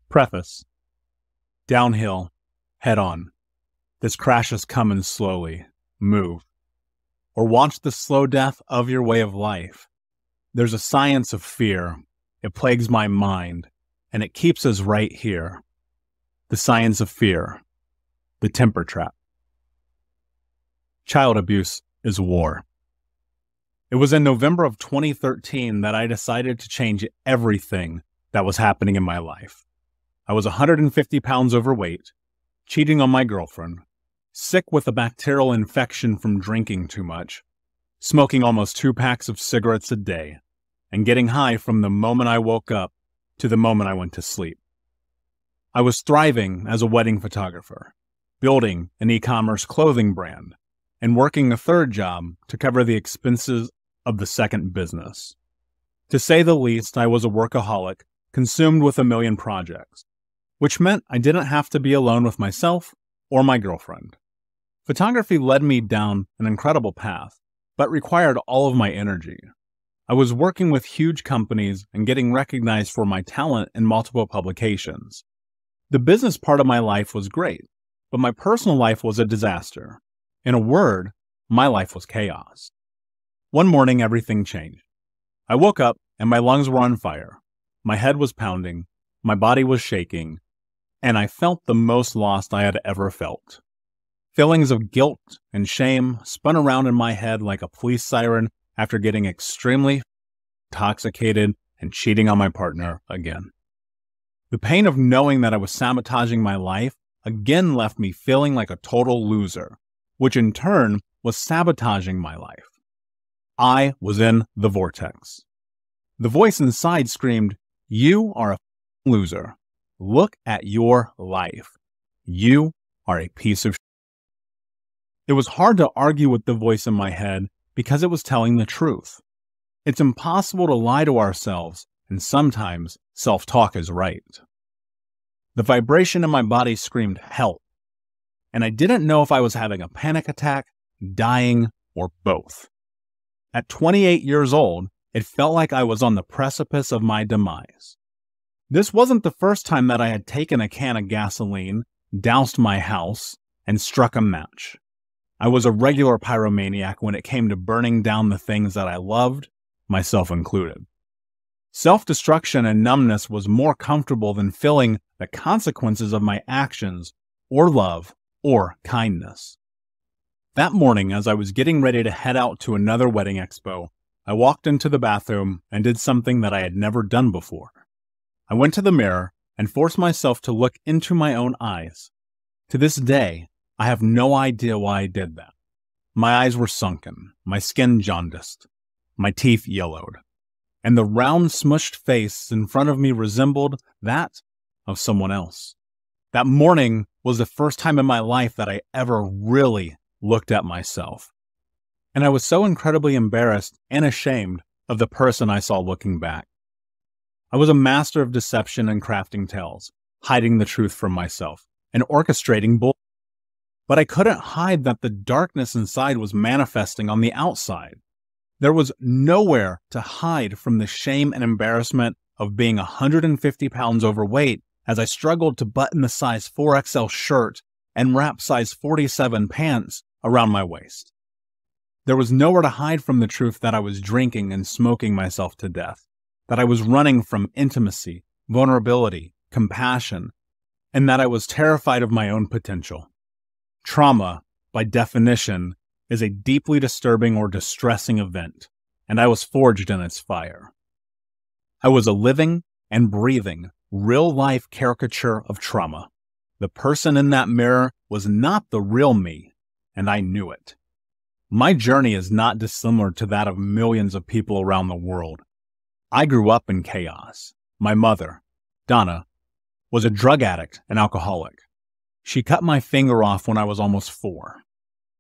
Preface. Downhill, head on. This crash is coming slowly. Move. Or watch the slow death of your way of life. There's a science of fear. It plagues my mind, and it keeps us right here. The science of fear. The temper trap. Child abuse is war. It was in November of 2013 that I decided to change everything that was happening in my life. I was 150 pounds overweight, cheating on my girlfriend, sick with a bacterial infection from drinking too much, smoking almost 2 packs of cigarettes a day, and getting high from the moment I woke up to the moment I went to sleep. I was thriving as a wedding photographer, building an e-commerce clothing brand, and working a third job to cover the expenses of the second business. To say the least, I was a workaholic, consumed with a million projects, which meant I didn't have to be alone with myself or my girlfriend. Photography led me down an incredible path, but required all of my energy. I was working with huge companies and getting recognized for my talent in multiple publications. The business part of my life was great, but my personal life was a disaster. In a word, my life was chaos. One morning, everything changed. I woke up and my lungs were on fire. My head was pounding, my body was shaking, and I felt the most lost I had ever felt. Feelings of guilt and shame spun around in my head like a police siren after getting extremely intoxicated and cheating on my partner again. The pain of knowing that I was sabotaging my life again left me feeling like a total loser, which in turn was sabotaging my life. I was in the vortex. The voice inside screamed, "You are a loser. Look at your life. You are a piece of shit." It was hard to argue with the voice in my head because it was telling the truth. It's impossible to lie to ourselves, and sometimes self-talk is right. The vibration in my body screamed help, and I didn't know if I was having a panic attack, dying, or both. At 28 years old, it felt like I was on the precipice of my demise. This wasn't the first time that I had taken a can of gasoline, doused my house, and struck a match. I was a regular pyromaniac when it came to burning down the things that I loved, myself included. Self-destruction and numbness was more comfortable than feeling the consequences of my actions, or love, or kindness. That morning, as I was getting ready to head out to another wedding expo, I walked into the bathroom and did something that I had never done before. I went to the mirror and forced myself to look into my own eyes. To this day, I have no idea why I did that. My eyes were sunken, my skin jaundiced, my teeth yellowed, and the round, smushed face in front of me resembled that of someone else. That morning was the first time in my life that I ever really looked at myself. And I was so incredibly embarrassed and ashamed of the person I saw looking back. I was a master of deception and crafting tales, hiding the truth from myself, and orchestrating bull. But I couldn't hide that the darkness inside was manifesting on the outside. There was nowhere to hide from the shame and embarrassment of being 150 pounds overweight as I struggled to button the size 4XL shirt and wrap size 47 pants around my waist. There was nowhere to hide from the truth that I was drinking and smoking myself to death, that I was running from intimacy, vulnerability, compassion, and that I was terrified of my own potential. Trauma, by definition, is a deeply disturbing or distressing event, and I was forged in its fire. I was a living and breathing, real-life caricature of trauma. The person in that mirror was not the real me, and I knew it. My journey is not dissimilar to that of millions of people around the world. I grew up in chaos. My mother, Donna, was a drug addict and alcoholic. She cut my finger off when I was almost 4.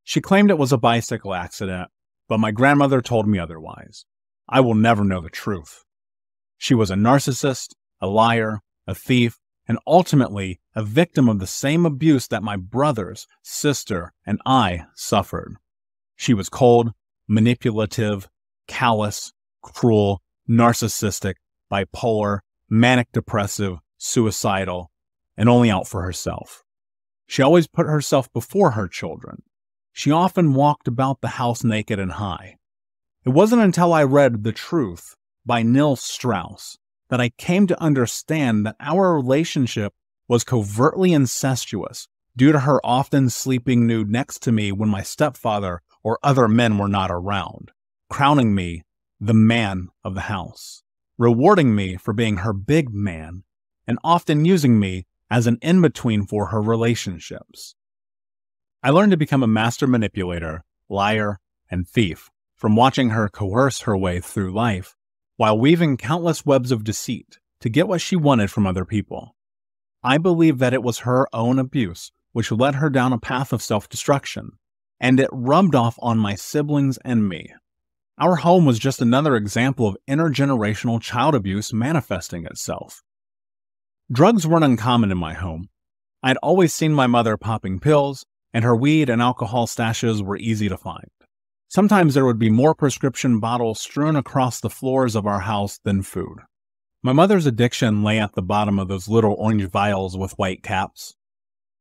She claimed it was a bicycle accident, but my grandmother told me otherwise. I will never know the truth. She was a narcissist, a liar, a thief, and ultimately a victim of the same abuse that my brothers, sister, and I suffered. She was cold, manipulative, callous, cruel, narcissistic, bipolar, manic depressive, suicidal, and only out for herself. She always put herself before her children. She often walked about the house naked and high. It wasn't until I read The Truth by Neil Strauss that I came to understand that our relationship was covertly incestuous due to her often sleeping nude next to me when my stepfather or other men were not around, crowning me the man of the house, rewarding me for being her big man, and often using me as an in-between for her relationships. I learned to become a master manipulator, liar, and thief from watching her coerce her way through life while weaving countless webs of deceit to get what she wanted from other people. I believe that it was her own abuse which led her down a path of self-destruction, and it rubbed off on my siblings and me. Our home was just another example of intergenerational child abuse manifesting itself. Drugs weren't uncommon in my home. I'd always seen my mother popping pills, and her weed and alcohol stashes were easy to find. Sometimes there would be more prescription bottles strewn across the floors of our house than food. My mother's addiction lay at the bottom of those little orange vials with white caps.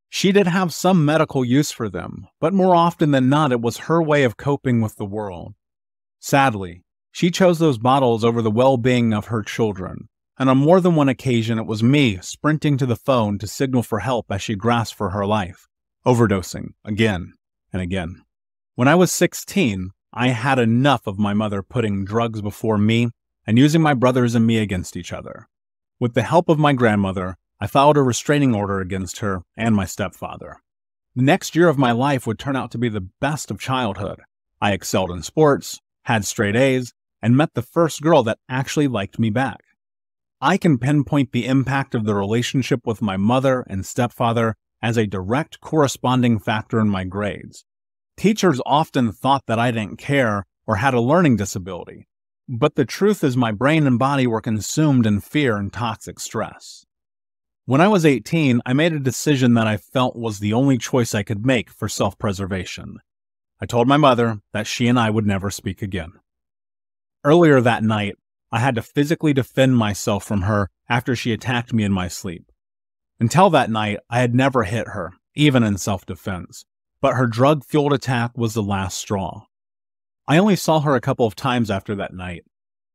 She did have some medical use for them, but more often than not it was her way of coping with the world. Sadly, she chose those bottles over the well-being of her children, and on more than one occasion it was me sprinting to the phone to signal for help as she grasped for her life, overdosing again and again. When I was 16, I had enough of my mother putting drugs before me and using my brothers and me against each other. With the help of my grandmother, I filed a restraining order against her and my stepfather. The next year of my life would turn out to be the best of childhood. I excelled in sports, had straight A's, and met the first girl that actually liked me back. I can pinpoint the impact of the relationship with my mother and stepfather as a direct corresponding factor in my grades. Teachers often thought that I didn't care or had a learning disability, but the truth is my brain and body were consumed in fear and toxic stress. When I was 18, I made a decision that I felt was the only choice I could make for self-preservation. I told my mother that she and I would never speak again. Earlier that night, I had to physically defend myself from her after she attacked me in my sleep. Until that night, I had never hit her, even in self-defense, but her drug-fueled attack was the last straw. I only saw her a couple of times after that night.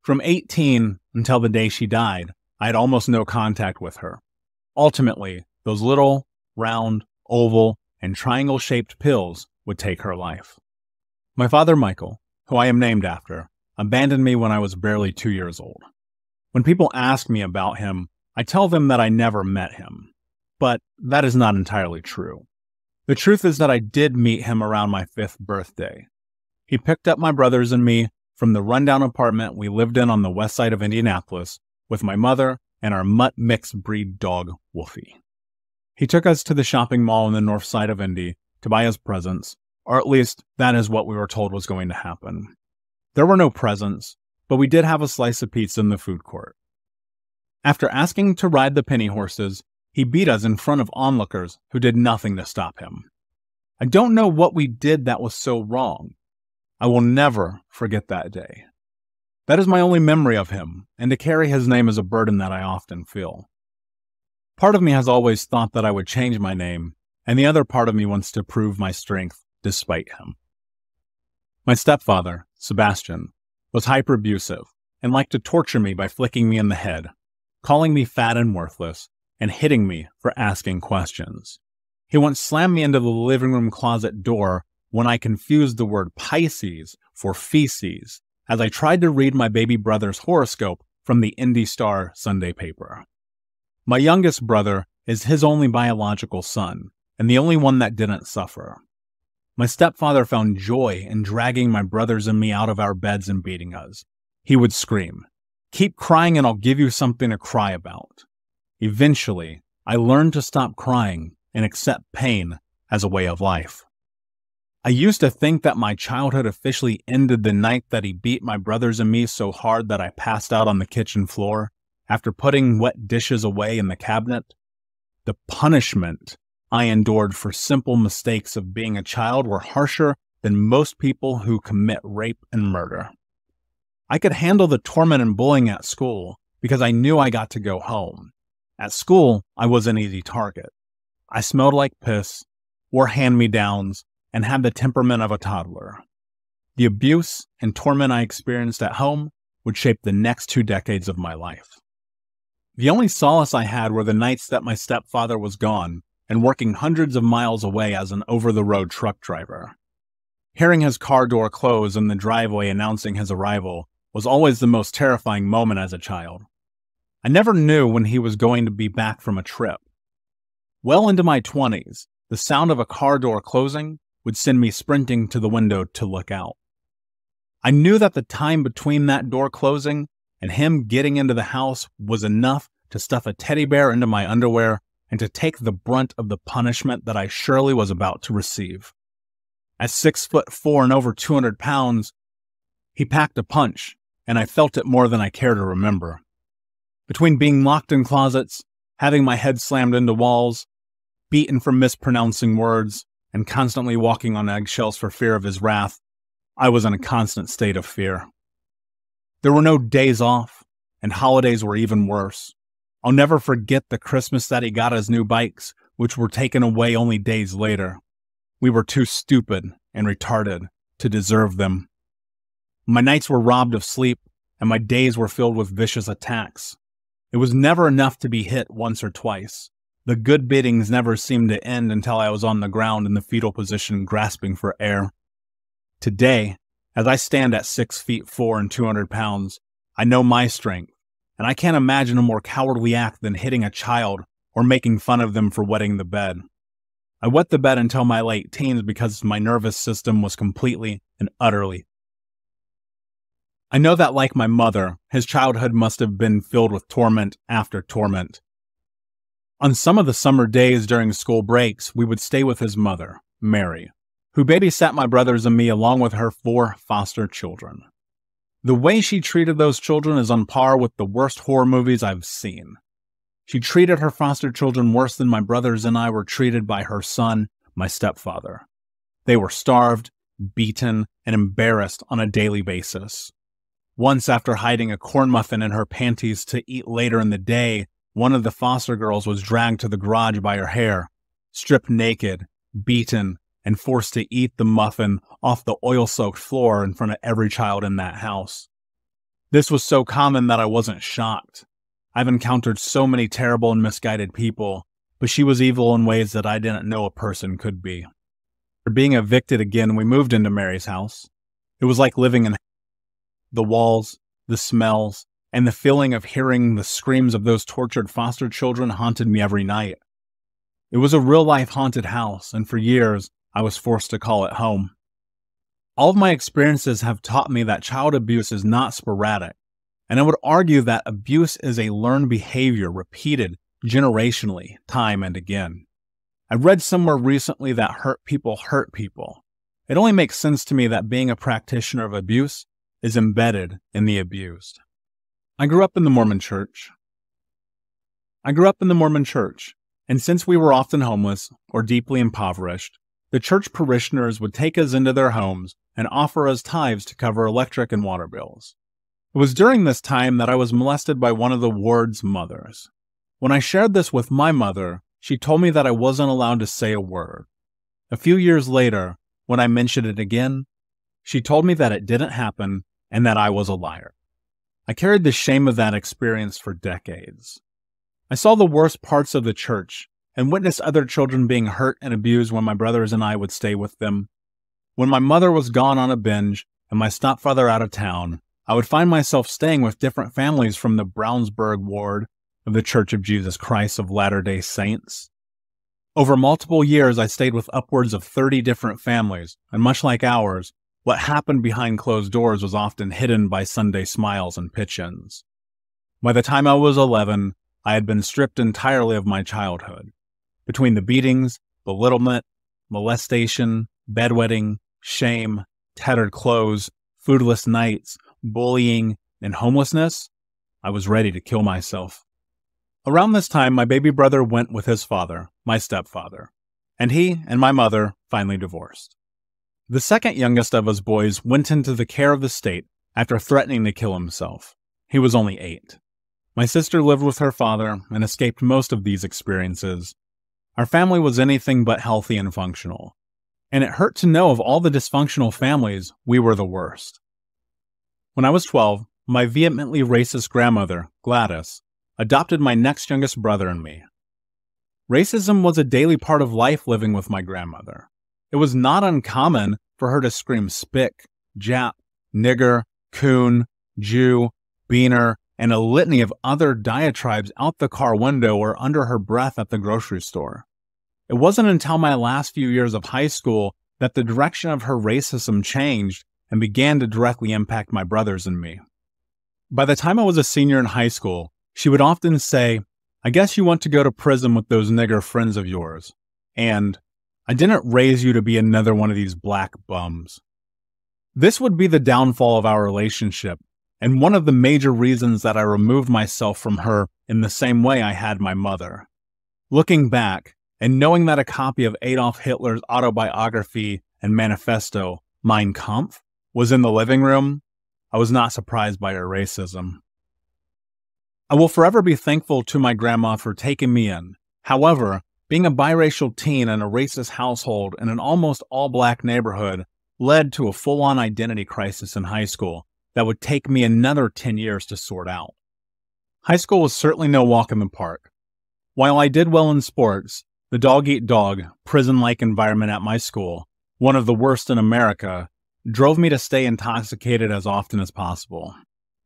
From 18 until the day she died, I had almost no contact with her. Ultimately, those little, round, oval, and triangle-shaped pills would take her life. My father, Michael, who I am named after, abandoned me when I was barely 2 years old. When people ask me about him, I tell them that I never met him. But that is not entirely true. The truth is that I did meet him around my 5th birthday. He picked up my brothers and me from the rundown apartment we lived in on the west side of Indianapolis with my mother and our mutt mixed breed dog, Wolfie. He took us to the shopping mall on the north side of Indy to buy us presents, or at least that is what we were told was going to happen. There were no presents, but we did have a slice of pizza in the food court. After asking to ride the penny horses, he beat us in front of onlookers who did nothing to stop him. I don't know what we did that was so wrong. I will never forget that day. That is my only memory of him, and to carry his name is a burden that I often feel. Part of me has always thought that I would change my name, and the other part of me wants to prove my strength despite him. My stepfather, Sebastian, was hyper-abusive and liked to torture me by flicking me in the head, calling me fat and worthless, and hitting me for asking questions. He once slammed me into the living room closet door when I confused the word Pisces for feces, as I tried to read my baby brother's horoscope from the Indy Star Sunday paper. My youngest brother is his only biological son, and the only one that didn't suffer. My stepfather found joy in dragging my brothers and me out of our beds and beating us. He would scream, "Keep crying and I'll give you something to cry about." Eventually, I learned to stop crying and accept pain as a way of life. I used to think that my childhood officially ended the night that he beat my brothers and me so hard that I passed out on the kitchen floor after putting wet dishes away in the cabinet. The punishment I endured for simple mistakes of being a child were harsher than most people who commit rape and murder. I could handle the torment and bullying at school because I knew I got to go home. At school, I was an easy target. I smelled like piss, wore hand-me-downs, and had the temperament of a toddler. The abuse and torment I experienced at home would shape the next 2 decades of my life. The only solace I had were the nights that my stepfather was gone and working hundreds of miles away as an over-the-road truck driver. Hearing his car door close in the driveway announcing his arrival was always the most terrifying moment as a child. I never knew when he was going to be back from a trip. Well into my 20s, the sound of a car door closing would send me sprinting to the window to look out. I knew that the time between that door closing and him getting into the house was enough to stuff a teddy bear into my underwear and to take the brunt of the punishment that I surely was about to receive. At 6'4" and over 200 pounds, he packed a punch, and I felt it more than I care to remember. Between being locked in closets, having my head slammed into walls, beaten for mispronouncing words, and constantly walking on eggshells for fear of his wrath, I was in a constant state of fear. There were no days off, and holidays were even worse. I'll never forget the Christmas that he got his new bikes, which were taken away only days later. We were too stupid and retarded to deserve them. My nights were robbed of sleep, and my days were filled with vicious attacks. It was never enough to be hit once or twice. The good beatings never seemed to end until I was on the ground in the fetal position grasping for air. Today, as I stand at 6'4" and 200 pounds, I know my strength, and I can't imagine a more cowardly act than hitting a child or making fun of them for wetting the bed. I wet the bed until my late teens because my nervous system was completely and utterly. I know that, like my mother, his childhood must have been filled with torment after torment. On some of the summer days during school breaks, we would stay with his mother, Mary, who babysat my brothers and me along with her 4 foster children. The way she treated those children is on par with the worst horror movies I've seen. She treated her foster children worse than my brothers and I were treated by her son, my stepfather. They were starved, beaten, and embarrassed on a daily basis. Once, after hiding a corn muffin in her panties to eat later in the day, one of the foster girls was dragged to the garage by her hair, stripped naked, beaten, and forced to eat the muffin off the oil-soaked floor in front of every child in that house. This was so common that I wasn't shocked. I've encountered so many terrible and misguided people, but she was evil in ways that I didn't know a person could be. After being evicted again, we moved into Mary's house. It was like living in the walls, the smells, and the feeling of hearing the screams of those tortured foster children haunted me every night. It was a real-life haunted house, and for years, I was forced to call it home. All of my experiences have taught me that child abuse is not sporadic, and I would argue that abuse is a learned behavior repeated generationally, time and again. I read somewhere recently that hurt people hurt people. It only makes sense to me that being a practitioner of abuse is embedded in the abused. I grew up in the Mormon Church. And since we were often homeless or deeply impoverished, the church parishioners would take us into their homes and offer us tithes to cover electric and water bills. It was during this time that I was molested by one of the ward's mothers. When I shared this with my mother, she told me that I wasn't allowed to say a word. A few years later, when I mentioned it again, she told me that it didn't happen and that I was a liar. I carried the shame of that experience for decades. I saw the worst parts of the church and witnessed other children being hurt and abused when my brothers and I would stay with them. When my mother was gone on a binge and my stepfather out of town, I would find myself staying with different families from the Brownsburg ward of the Church of Jesus Christ of Latter-day Saints. Over multiple years, I stayed with upwards of 30 different families, and much like ours, what happened behind closed doors was often hidden by Sunday smiles and pitch-ins. By the time I was 11, I had been stripped entirely of my childhood. Between the beatings, belittlement, molestation, bedwetting, shame, tattered clothes, foodless nights, bullying, and homelessness, I was ready to kill myself. Around this time, my baby brother went with his father, my stepfather, and he and my mother finally divorced. The second youngest of us boys went into the care of the state after threatening to kill himself. He was only 8. My sister lived with her father and escaped most of these experiences. Our family was anything but healthy and functional, and it hurt to know of all the dysfunctional families, we were the worst. When I was 12, my vehemently racist grandmother, Gladys, adopted my next youngest brother and me. Racism was a daily part of life living with my grandmother. It was not uncommon for her to scream spick, Jap, nigger, coon, Jew, beaner, and a litany of other diatribes out the car window or under her breath at the grocery store. It wasn't until my last few years of high school that the direction of her racism changed and began to directly impact my brothers and me. By the time I was a senior in high school, she would often say, "I guess you want to go to prison with those nigger friends of yours," and "I didn't raise you to be another one of these black bums." This would be the downfall of our relationship, and one of the major reasons that I removed myself from her in the same way I had my mother. Looking back, and knowing that a copy of Adolf Hitler's autobiography and manifesto, Mein Kampf, was in the living room, I was not surprised by her racism. I will forever be thankful to my grandma for taking me in. However, being a biracial teen in a racist household in an almost all-black neighborhood led to a full-on identity crisis in high school that would take me another 10 years to sort out. High school was certainly no walk in the park. While I did well in sports, the dog-eat-dog, prison-like environment at my school, one of the worst in America, drove me to stay intoxicated as often as possible.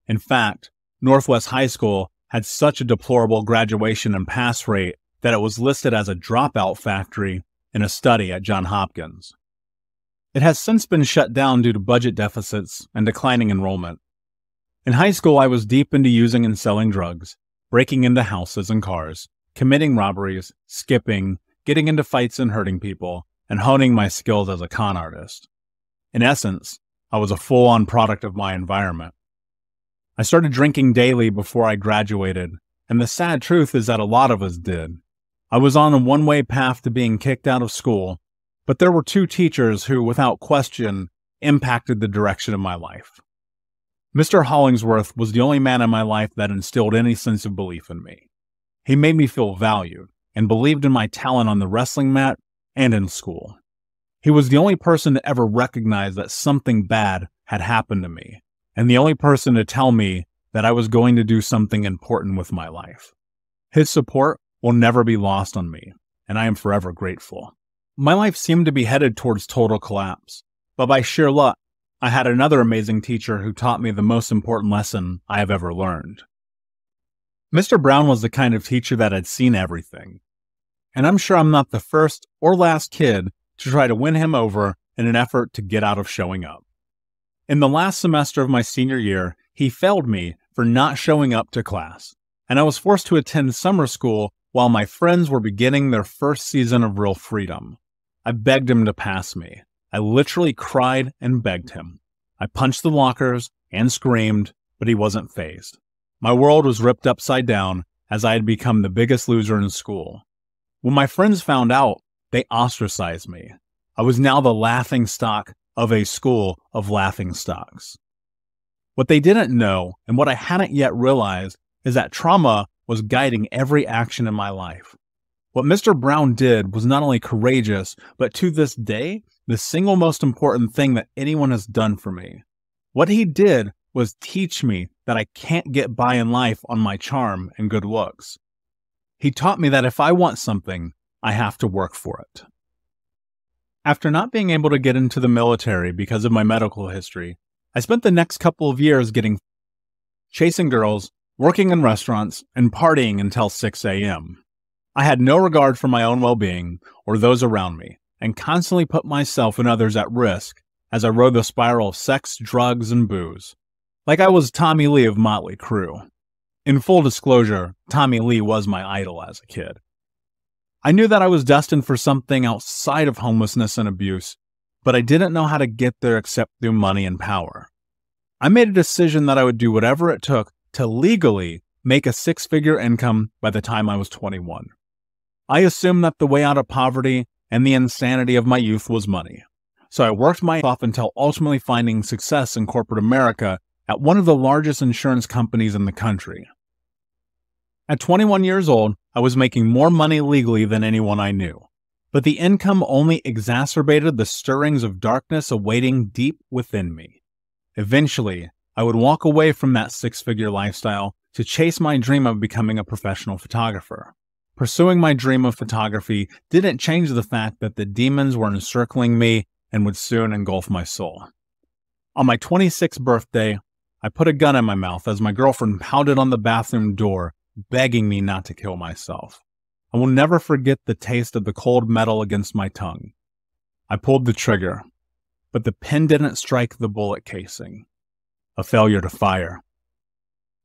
In fact, Northwest High School had such a deplorable graduation and pass rate that it was listed as a dropout factory in a study at Johns Hopkins. It has since been shut down due to budget deficits and declining enrollment. In high school, I was deep into using and selling drugs, breaking into houses and cars, committing robberies, skipping, getting into fights and hurting people, and honing my skills as a con artist. In essence, I was a full-on product of my environment. I started drinking daily before I graduated, and the sad truth is that a lot of us did. I was on a one-way path to being kicked out of school, but there were two teachers who, without question, impacted the direction of my life. Mr. Hollingsworth was the only man in my life that instilled any sense of belief in me. He made me feel valued and believed in my talent on the wrestling mat and in school. He was the only person to ever recognize that something bad had happened to me, and the only person to tell me that I was going to do something important with my life. His support will never be lost on me, and I am forever grateful. My life seemed to be headed towards total collapse, but by sheer luck, I had another amazing teacher who taught me the most important lesson I have ever learned. Mr. Brown was the kind of teacher that had seen everything, and I'm sure I'm not the first or last kid to try to win him over in an effort to get out of showing up. In the last semester of my senior year, he failed me for not showing up to class, and I was forced to attend summer school while my friends were beginning their first season of real freedom. I begged him to pass me. I literally cried and begged him. I punched the lockers and screamed, but he wasn't fazed. My world was ripped upside down as I had become the biggest loser in school. When my friends found out, they ostracized me. I was now the laughing stock of a school of laughing stocks. What they didn't know, and what I hadn't yet realized, is that trauma was guiding every action in my life. What Mr. Brown did was not only courageous, but to this day, the single most important thing that anyone has done for me. What he did was teach me that I can't get by in life on my charm and good looks. He taught me that if I want something, I have to work for it. After not being able to get into the military because of my medical history, I spent the next couple of years chasing girls, working in restaurants, and partying until 6 a.m. I had no regard for my own well-being or those around me, and constantly put myself and others at risk as I rode the spiral of sex, drugs, and booze. Like I was Tommy Lee of Motley Crue. In full disclosure, Tommy Lee was my idol as a kid. I knew that I was destined for something outside of homelessness and abuse, but I didn't know how to get there except through money and power. I made a decision that I would do whatever it took to legally make a six-figure income by the time I was 21. I assumed that the way out of poverty and the insanity of my youth was money. So I worked my off until ultimately finding success in corporate America at one of the largest insurance companies in the country. At 21 years old, I was making more money legally than anyone I knew. But the income only exacerbated the stirrings of darkness awaiting deep within me. Eventually, I would walk away from that six-figure lifestyle to chase my dream of becoming a professional photographer. Pursuing my dream of photography didn't change the fact that the demons were encircling me and would soon engulf my soul. On my 26th birthday, I put a gun in my mouth as my girlfriend pounded on the bathroom door, begging me not to kill myself. I will never forget the taste of the cold metal against my tongue. I pulled the trigger, but the pin didn't strike the bullet casing. A failure to fire.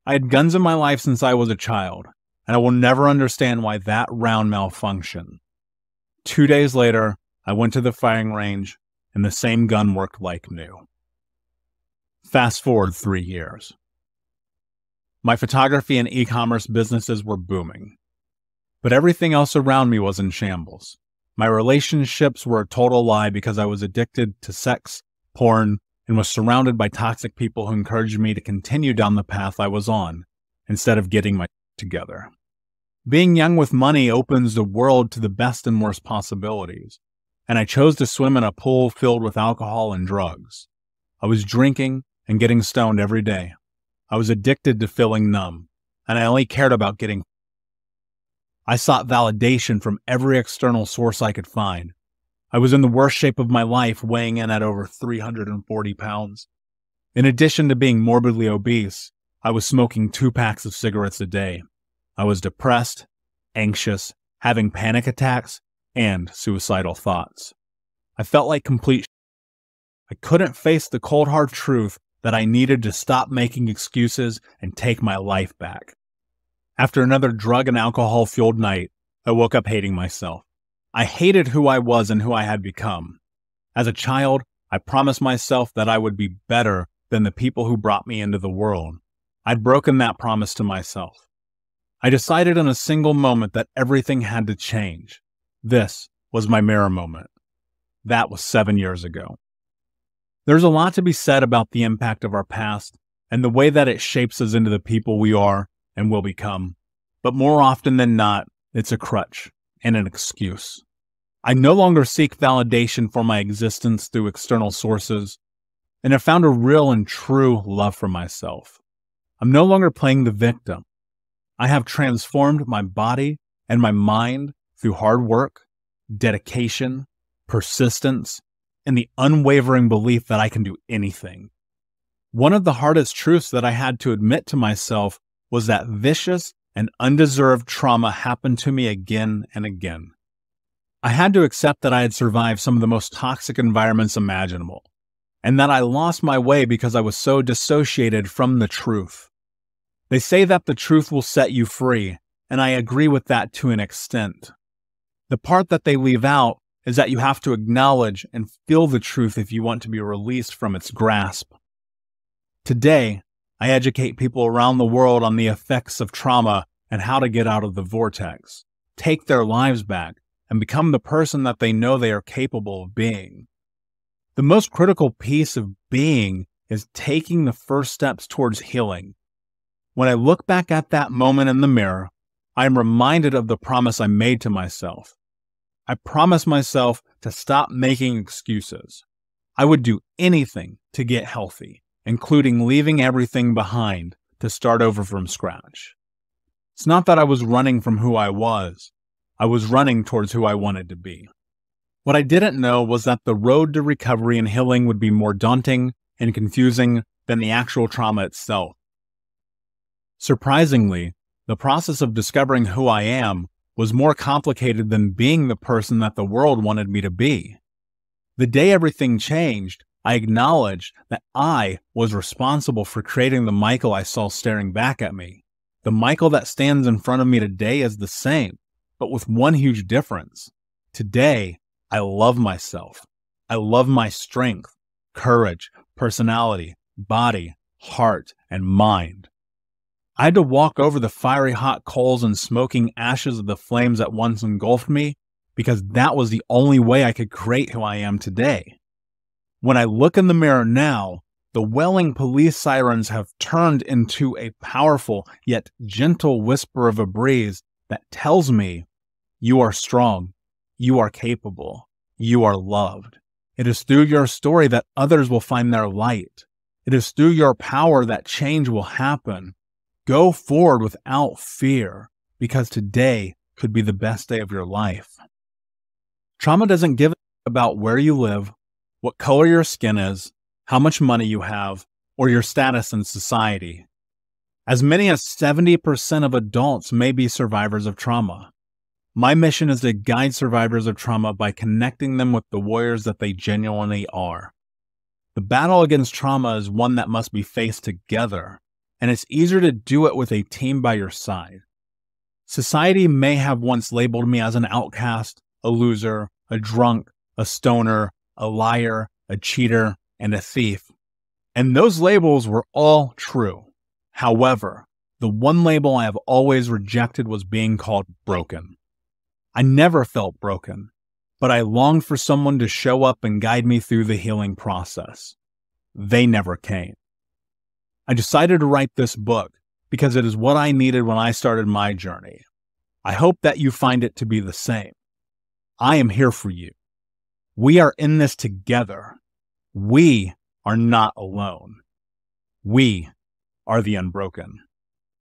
I had guns in my life since I was a child, and I will never understand why that round malfunctioned. 2 days later, I went to the firing range, and the same gun worked like new. Fast forward 3 years. My photography and e-commerce businesses were booming, but everything else around me was in shambles. My relationships were a total lie because I was addicted to sex, porn, and was surrounded by toxic people who encouraged me to continue down the path I was on, instead of getting my together. Being young with money opens the world to the best and worst possibilities, and I chose to swim in a pool filled with alcohol and drugs. I was drinking and getting stoned every day. I was addicted to feeling numb, and I only cared about getting. I sought validation from every external source I could find. I was in the worst shape of my life, weighing in at over 340 pounds. In addition to being morbidly obese, I was smoking 2 packs of cigarettes a day. I was depressed, anxious, having panic attacks, and suicidal thoughts. I felt like complete. I couldn't face the cold hard truth that I needed to stop making excuses and take my life back. After another drug and alcohol-fueled night, I woke up hating myself. I hated who I was and who I had become. As a child, I promised myself that I would be better than the people who brought me into the world. I'd broken that promise to myself. I decided in a single moment that everything had to change. This was my mirror moment. That was 7 years ago. There's a lot to be said about the impact of our past and the way that it shapes us into the people we are and will become. But more often than not, it's a crutch and an excuse. I no longer seek validation for my existence through external sources, and have found a real and true love for myself. I'm no longer playing the victim. I have transformed my body and my mind through hard work, dedication, persistence, and the unwavering belief that I can do anything. One of the hardest truths that I had to admit to myself was that vicious and undeserved trauma happened to me again and again. I had to accept that I had survived some of the most toxic environments imaginable, and that I lost my way because I was so dissociated from the truth. They say that the truth will set you free, and I agree with that to an extent. The part that they leave out is that you have to acknowledge and feel the truth if you want to be released from its grasp. Today, I educate people around the world on the effects of trauma and how to get out of the vortex, take their lives back, and become the person that they know they are capable of being. The most critical piece of being is taking the first steps towards healing. When I look back at that moment in the mirror, I am reminded of the promise I made to myself. I promised myself to stop making excuses. I would do anything to get healthy, including leaving everything behind to start over from scratch. It's not that I was running from who I was running towards who I wanted to be. What I didn't know was that the road to recovery and healing would be more daunting and confusing than the actual trauma itself. Surprisingly, the process of discovering who I am was more complicated than being the person that the world wanted me to be. The day everything changed, I acknowledged that I was responsible for creating the Michael I saw staring back at me. The Michael that stands in front of me today is the same, but with one huge difference. Today, I love myself. I love my strength, courage, personality, body, heart, and mind. I had to walk over the fiery hot coals and smoking ashes of the flames that once engulfed me because that was the only way I could create who I am today. When I look in the mirror now, The wailing police sirens have turned into a powerful yet gentle whisper of a breeze that tells me you are strong, you are capable, you are loved. It is through your story that others will find their light. It is through your power that change will happen. Go forward without fear, because today could be the best day of your life. Trauma doesn't give a about where you live, what color your skin is, how much money you have, or your status in society. As many as 70% of adults may be survivors of trauma. My mission is to guide survivors of trauma by connecting them with the warriors that they genuinely are. The battle against trauma is one that must be faced together, and it's easier to do it with a team by your side. Society may have once labeled me as an outcast, a loser, a drunk, a stoner, a liar, a cheater, and a thief. And those labels were all true. However, the one label I have always rejected was being called broken. I never felt broken, but I longed for someone to show up and guide me through the healing process. They never came. I decided to write this book because it is what I needed when I started my journey. I hope that you find it to be the same. I am here for you. We are in this together. We are not alone. We are the unbroken.